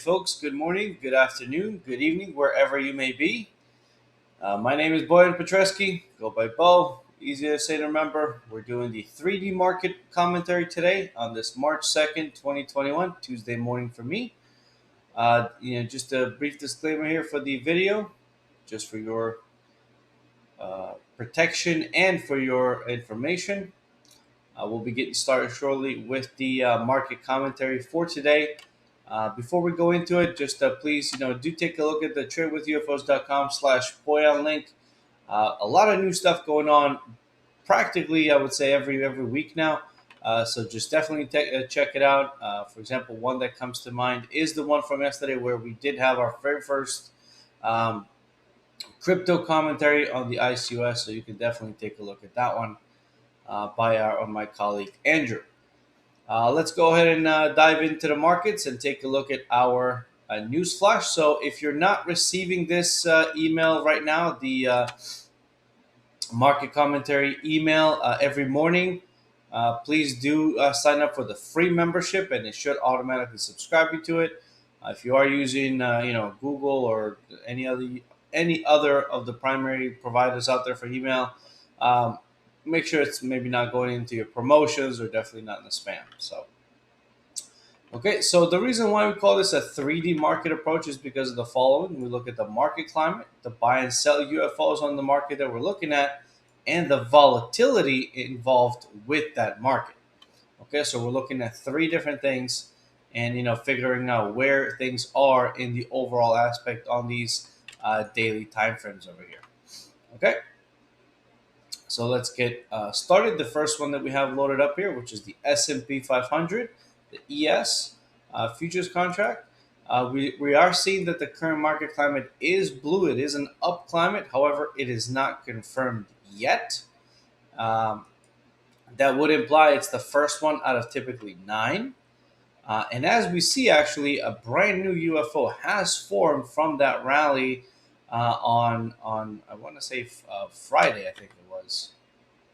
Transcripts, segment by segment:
folks. Good morning, good afternoon, good evening, wherever you may be. My name is Bojan Petreski. Go by Bo. Easy to say to remember. We're doing the 3D market commentary today on this March 2nd, 2021, Tuesday morning for me. Just a brief disclaimer here for the video, just for your protection and for your information. We'll be getting started shortly with the market commentary for today. Before we go into it, just please, do take a look at the tradewithufos.com/Boyan link. A lot of new stuff going on, practically, I would say every week now. So just definitely check it out. For example, one that comes to mind is the one from yesterday where we did have our very first crypto commentary on the ICUS. So you can definitely take a look at that one by my colleague Andrew. Let's go ahead and dive into the markets and take a look at our news flash. So if you're not receiving this email right now, the market commentary email every morning, please do sign up for the free membership, and it should automatically subscribe you to it. If you are using Google or any other of the primary providers out there for email, make sure it's maybe not going into your promotions or definitely not in the spam. So the reason why we call this a 3D market approach is because of the following. We look at the market climate, the buy and sell UFOs on the market that we're looking at, and the volatility involved with that market. Okay, so we're looking at three different things and, figuring out where things are in the overall aspect on these daily time frames over here. Okay. So let's get started. The first one that we have loaded up here, which is the S&P 500, the ES futures contract. We are seeing that the current market climate is blue. It is an up climate. However, it is not confirmed yet. That would imply it's the first one out of typically 9. And as we see, actually, a brand new UFO has formed from that rally on I want to say Friday, I think it was.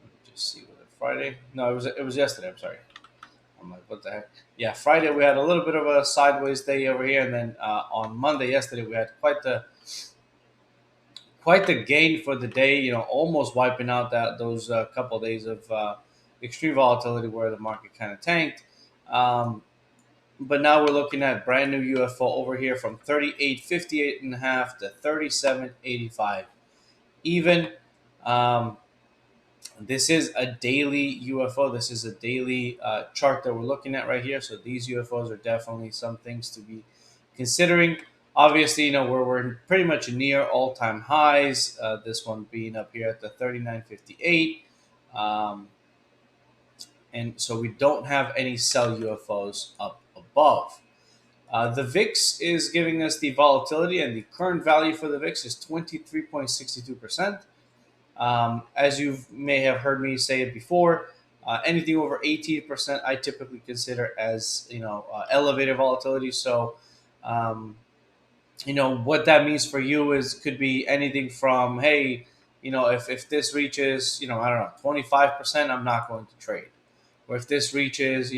Let me just see, was it Friday? No, it was yesterday. I'm sorry. I'm like, what the heck? Yeah, Friday we had a little bit of a sideways day over here, and then on Monday yesterday we had quite the gain for the day. Almost wiping out those couple of days of extreme volatility where the market kind of tanked. But now we're looking at brand new UFO over here from 38.58.5 to 37.85. Even this is a daily UFO. This is a daily chart that we're looking at right here. So these UFOs are definitely some things to be considering. Obviously, we're pretty much near all-time highs. This one being up here at the 39.58. And so we don't have any sell UFOs up above. The VIX is giving us the volatility, and the current value for the VIX is 23.62%. As you may have heard me say it before, anything over 18% I typically consider as elevated volatility. So what that means for you could be anything from, hey, if this reaches, I don't know, 25%, I'm not going to trade. Or if this reaches,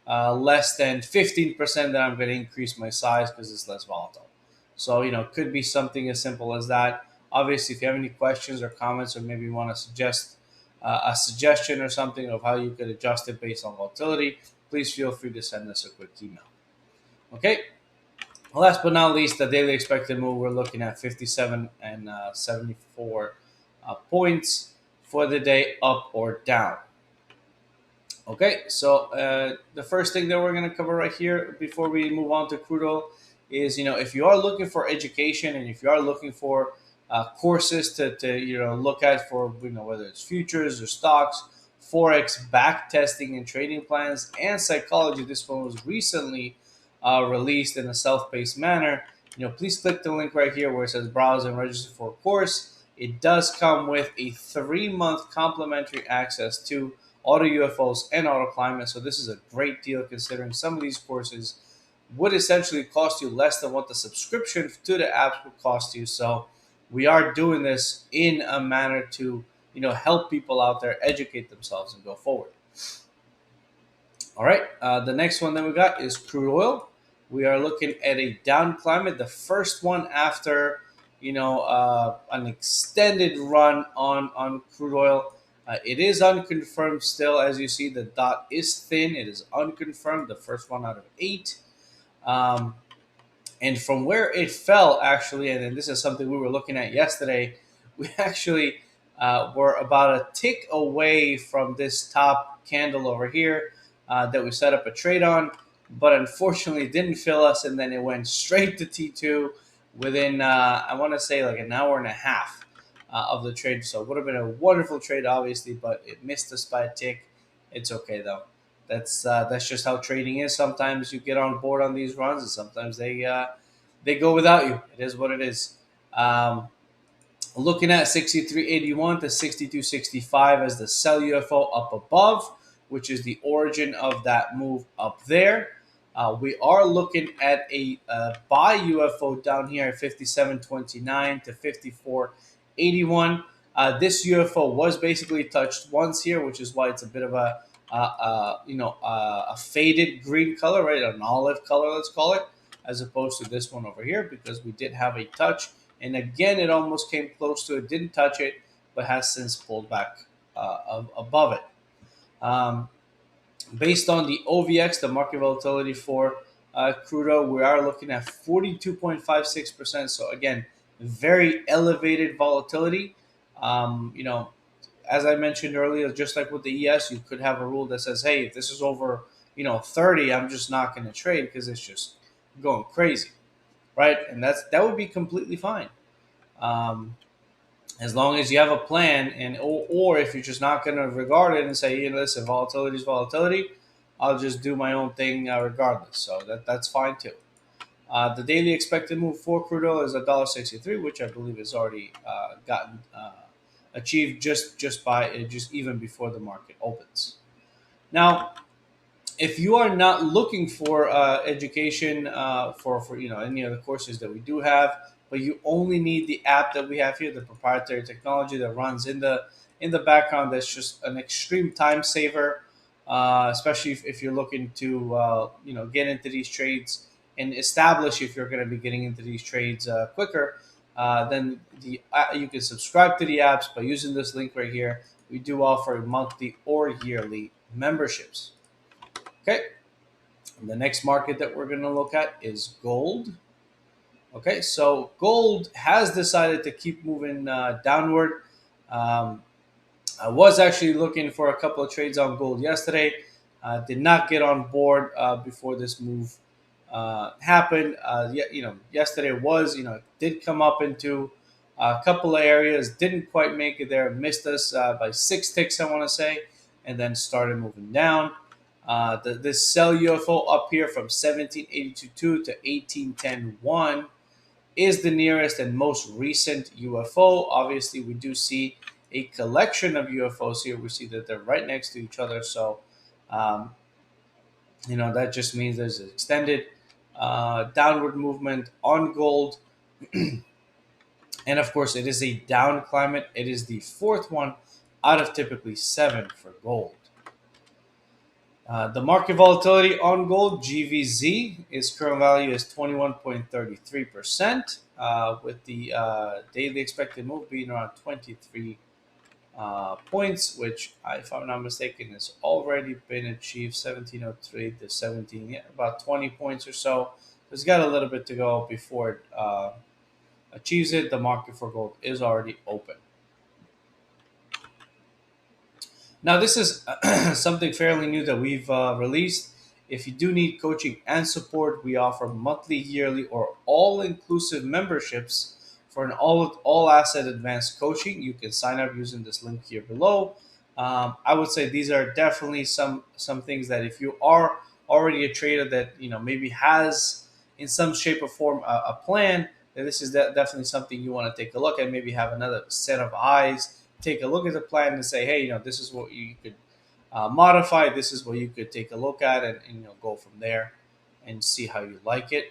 less than 15%, then I'm going to increase my size because it's less volatile. So, could be something as simple as that. Obviously, if you have any questions or comments, or maybe you want to suggest a suggestion or something of how you could adjust it based on volatility, please feel free to send us a quick email. Okay. Last but not least, the daily expected move, we're looking at 57 and 74 points for the day, up or down. Okay, so the first thing that we're going to cover right here before we move on to crude oil is, if you are looking for education and if you are looking for courses to look at for, whether it's futures or stocks, Forex, back testing and trading plans, and psychology, this one was recently released in a self-paced manner. Please click the link right here where it says browse and register for a course. It does come with a 3-month complimentary access to AutoUFOs and AutoClimate. So this is a great deal considering some of these courses would essentially cost you less than what the subscription to the apps would cost you. So we are doing this in a manner to, help people out there educate themselves and go forward. All right. The next one that we got is crude oil. we are looking at a down climate, the first one after an extended run on crude oil. It is unconfirmed still, as you see. The dot is thin. It is unconfirmed. The first one out of 8. Um, and from where it fell, actually, and then this is something we were looking at yesterday, we actually were about a tick away from this top candle over here that we set up a trade on, but unfortunately it didn't fill us, and then it went straight to T2 within, I want to say, like an hour and a half of the trade. So it would have been a wonderful trade, obviously, but it missed us by a tick. It's okay, though. That's just how trading is. Sometimes you get on board on these runs, and sometimes they go without you. It is what it is. Um, Looking at 63.81 to 62.65 as the sell UFO up above, which is the origin of that move up there. We are looking at a buy UFO down here at 57.29 to 54.81. This UFO was basically touched once here, which is why it's a bit of a faded green color, right? An olive color, let's call it, as opposed to this one over here, because we did have a touch. And again, it almost came close to it, didn't touch it, but has since pulled back above it. Based on the OVX, the market volatility for crude oil, we are looking at 42.56%. So again, very elevated volatility. As I mentioned earlier, just like with the ES, you could have a rule that says, hey, if this is over, 30, I'm just not going to trade because it's just going crazy, right? And that would be completely fine. As long as you have a plan, and or if you're just not going to regard it and say, listen, volatility is volatility, I'll just do my own thing regardless. So that's fine too. The daily expected move for crude oil is $1.63, which I believe has already gotten achieved just even before the market opens. Now, if you are not looking for education for any of the courses that we do have, but you only need the app that we have here, the proprietary technology that runs in the background, that's just an extreme time saver, especially if you're looking to get into these trades and establish if you're going to be getting into these trades quicker. Then you can subscribe to the apps by using this link right here. We do offer monthly or yearly memberships. Okay. The next market that we're going to look at is gold. Okay, so gold has decided to keep moving downward. I was actually looking for a couple of trades on gold yesterday. Did not get on board before this move happened. Yesterday did come up into a couple of areas, didn't quite make it there, missed us by 6 ticks, I want to say, and then started moving down. This sell UFO up here from 1782.2 to 1810.1 is the nearest and most recent UFO. Obviously, we do see a collection of UFOs here. We see that they're right next to each other. So, that just means there's an extended downward movement on gold. And of course, it is a down climate. It is the fourth one out of typically 7 for gold. The market volatility on gold, GVZ, its current value is 21.33%, with the daily expected move being around 23 points, which, if I'm not mistaken, has already been achieved, 1703 to 17, about 20 points or so. It's got a little bit to go before it achieves it. The market for gold is already open. Now, this is something fairly new that we've released. If you do need coaching and support, we offer monthly, yearly, or all-inclusive memberships for an all-asset advanced coaching. You can sign up using this link here below. I would say these are definitely some things that if you are already a trader that maybe has in some shape or form a plan, then this is definitely something you want to take a look at. Maybe have another set of eyes. Take a look at the plan and say, hey, this is what you could modify. This is what you could take a look at and go from there and see how you like it.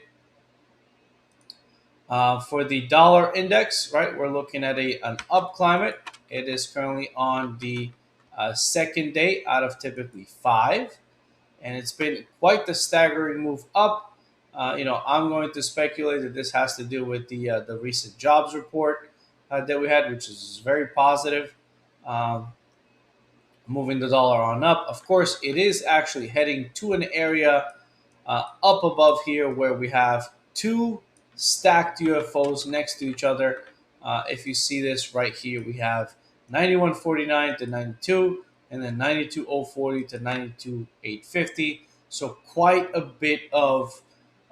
For the dollar index, right, we're looking at an up climate. It is currently on the second day out of typically 5. And it's been quite the staggering move up. I'm going to speculate that this has to do with the recent jobs report that we had, which is very positive. Um, Moving the dollar on up. Of course, it is actually heading to an area up above here where we have two stacked UFOs next to each other. If you see this right here, we have 9149 to 92, and then 92040 to 92850. So quite a bit of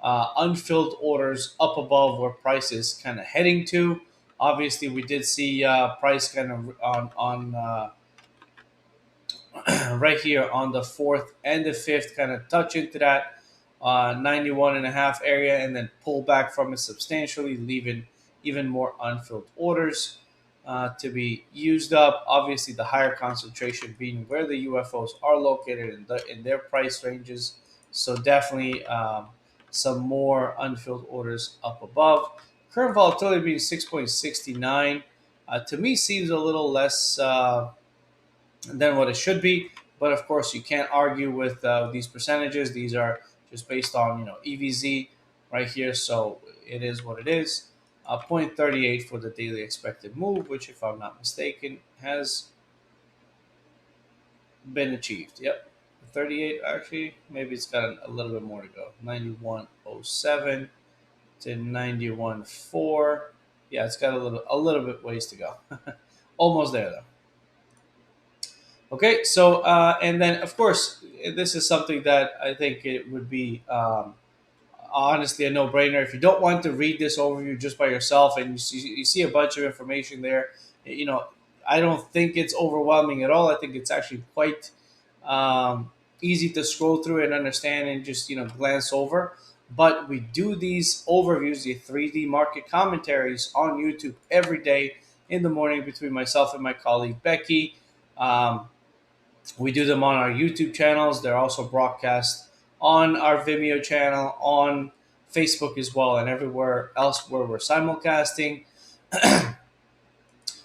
unfilled orders up above where price is kind of heading to. Obviously, we did see price kind of on right here on the fourth and the fifth kind of touch into that 91 and a half area and then pull back from it substantially, leaving even more unfilled orders to be used up. Obviously, the higher concentration being where the UFOs are located in their price ranges. So definitely some more unfilled orders up above. Current volatility being 6.69 to me seems a little less than what it should be. But of course, you can't argue with these percentages. These are just based on EVZ right here, so it is what it is. 0.38 for the daily expected move, which, if I'm not mistaken, has been achieved. Yep, 38 actually. Maybe it's got a little bit more to go. 91.07 to 91.4. Yeah, it's got a little bit ways to go. Almost there though. Okay, so and then of course this is something that I think it would be honestly a no-brainer if you don't want to read this overview just by yourself and you see a bunch of information there. You know, I don't think it's overwhelming at all. I think it's actually quite easy to scroll through and understand and just glance over. But we do these overviews, the 3D market commentaries on YouTube every day in the morning between myself and my colleague Becky. Um, we do them on our YouTube channels. They're also broadcast on our Vimeo channel, on Facebook as well, and everywhere else where we're simulcasting.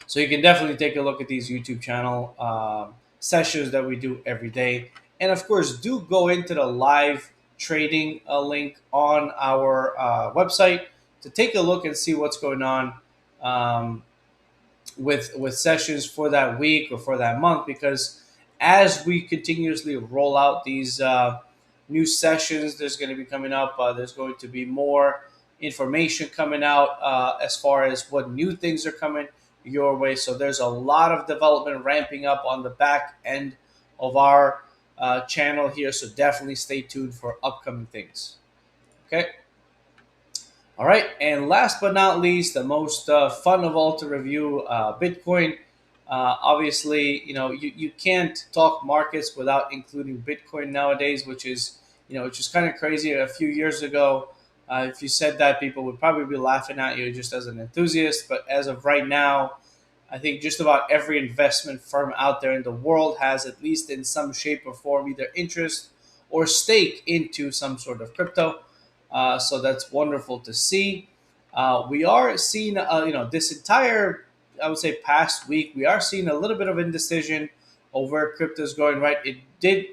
So you can definitely take a look at these YouTube channel sessions that we do every day. And of course, do go into the live trading link on our website to take a look and see what's going on. With sessions for that week or for that month, because as we continuously roll out these new sessions, there's going to be coming up. There's going to be more information coming out as far as what new things are coming your way. So there's a lot of development ramping up on the back end of our channel here. So definitely stay tuned for upcoming things. Okay. All right, and last but not least, the most fun of all to review, Bitcoin. Obviously, you can't talk markets without including Bitcoin nowadays, which is kind of crazy. A few years ago, if you said that, people would probably be laughing at you just as an enthusiast. But as of right now, I think just about every investment firm out there in the world has, at least in some shape or form, either interest or stake into some sort of crypto. So that's wonderful to see. We are seeing, this entire, I would say, past week, we are seeing a little bit of indecision of where crypto is going. Right, it did,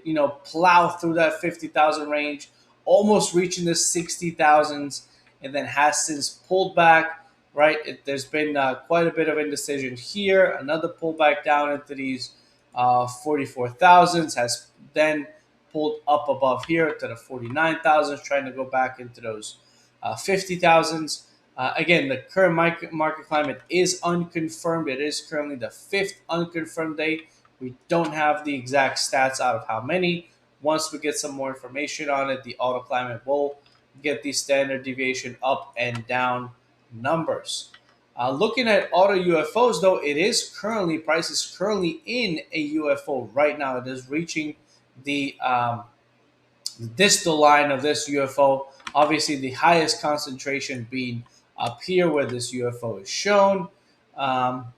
plow through that 50,000 range, almost reaching the 60,000s, and then has since pulled back. Right, there's been quite a bit of indecision here. Another pullback down into these 44,000s, has then pulled up above here to the 49,000s, trying to go back into those 50,000s. Again, the current market climate is unconfirmed. It is currently the fifth unconfirmed day. We don't have the exact stats out of how many. Once we get some more information on it, the auto climate will get the standard deviation up and down numbers. Looking at auto UFOs, though, price is currently in a UFO right now. It is reaching the distal line of this UFO. Obviously, the highest concentration being up here where this UFO is shown. Um,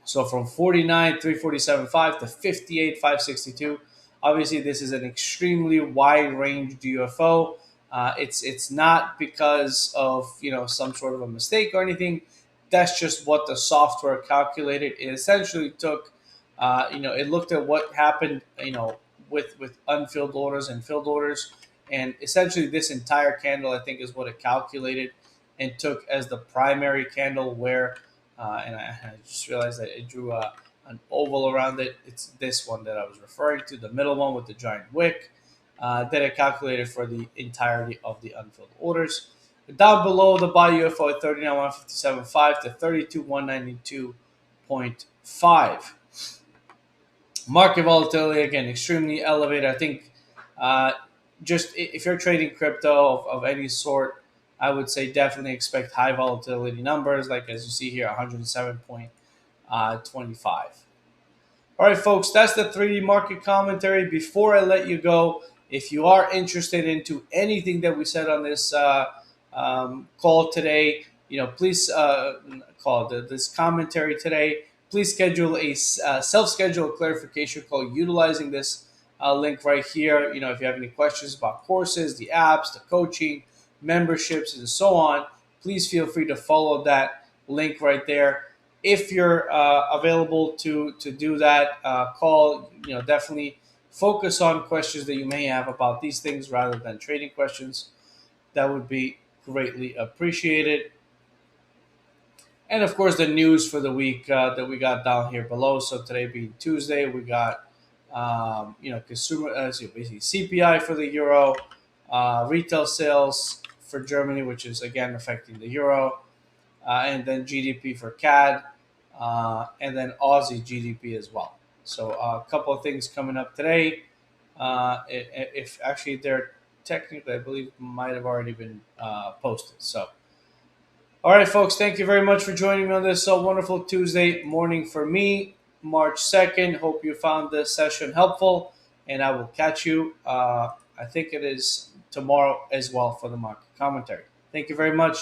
so from 49, 347.5 to 58, 562. Obviously, this is an extremely wide-ranged UFO. It's not because of some sort of a mistake or anything. That's just what the software calculated. It essentially took, it looked at what happened, with unfilled orders and filled orders, And essentially, this entire candle, I think, is what it calculated and took as the primary candle where, and I just realized that it drew an oval around it. It's this one that I was referring to, the middle one with the giant wick, that it calculated for the entirety of the unfilled orders. Down below, the buy UFO at 39,157.5 to 32,192.5. Market volatility, again, extremely elevated. I think uh, just if you're trading crypto of any sort, I would say definitely expect high volatility numbers, like as you see here, 107.25. All right, folks, that's the 3D market commentary. Before I let you go, if you are interested into anything that we said on this call today, please call this commentary today. Please schedule a self-scheduled clarification call utilizing this link right here. If you have any questions about courses, the apps, the coaching, memberships, and so on, please feel free to follow that link right there. If you're available to do that call, definitely focus on questions that you may have about these things rather than trading questions. That would be greatly appreciated. And of course, the news for the week that we got down here below. So today being Tuesday, we got consumer basically CPI for the euro, retail sales for Germany, which is again affecting the euro, and then GDP for CAD, and then Aussie GDP as well. So a couple of things coming up today. If actually they're technically, I believe, might have already been posted. So, all right, folks, thank you very much for joining me on this wonderful Tuesday morning for me, March 2nd. Hope you found this session helpful, and I will catch you, I think it is tomorrow as well for the market commentary. Thank you very much.